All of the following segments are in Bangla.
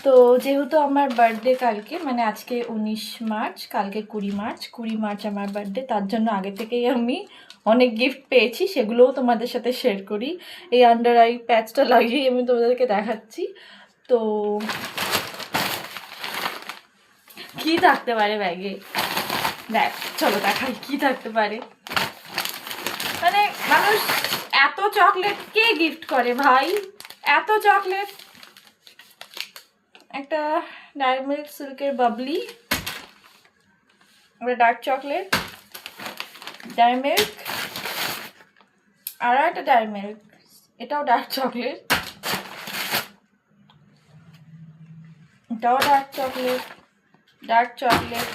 তো যেহেতু আমার বার্থডে কালকে, মানে আজকে 19 মার্চ, কালকে 20 মার্চ আমার বার্থডে, তার জন্য আগে থেকেই আমি অনেক গিফট পেয়েছি, সেগুলোও তোমাদের সাথে শেয়ার করি। এই আন্ডার আই প্যাচটা লাগিয়ে আমি তোমাদেরকে দেখাচ্ছি। তো কি থাকতে পারে ব্যাগে, দেখ চলো দেখাই কি থাকতে পারে। মানে মানুষ এত চকলেট কে গিফট করে ভাই, এত চকলেট। একটা ডায়রি মিল্ক সিল্কের বাবলি, একটা ডার্ক চকলেট ডায়রি মিল্ক, আর একটা ডায়রি মিল্ক, এটাও ডার্ক চকলেট, এটাও dark chocolate, dark chocolate,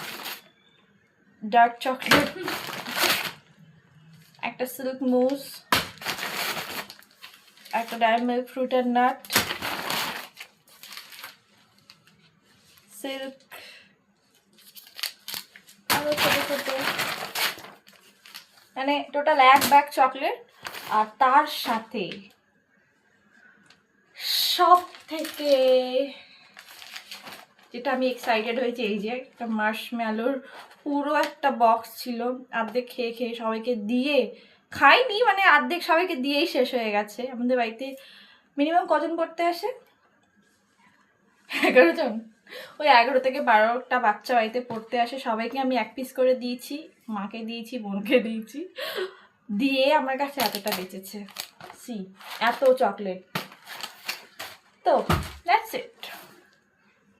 dark chocolate, একটা সিল্ক মুস, একটা diary milk fruit and nut, silk, আরো ছোট ছোট, মানে টোটাল 1 ব্যাগ চকলেট। আর তার সাথে সব থেকে যেটা আমি এক্সাইটেড হয়েছি, এই যে একটা মার্শম্যালোর পুরো একটা বক্স ছিল, অর্ধেক খেয়ে খেয়ে সবাইকে দিয়ে, খাইনি মানে অর্ধেক সবাইকে দিয়েই শেষ হয়ে গেছে। আমাদের বাড়িতে মিনিমাম কজন পড়তে আসে, 11 জন, ওই 11 থেকে 12টা বাচ্চা বাড়িতে পড়তে আসে, সবাইকে আমি 1 পিস করে দিয়েছি, মাকে দিয়েছি, বোনকে দিয়েছি, দিয়ে আমার কাছে এতটা বেঁচেছে। সি এত চকলেট। তো দ্যাটস ইট।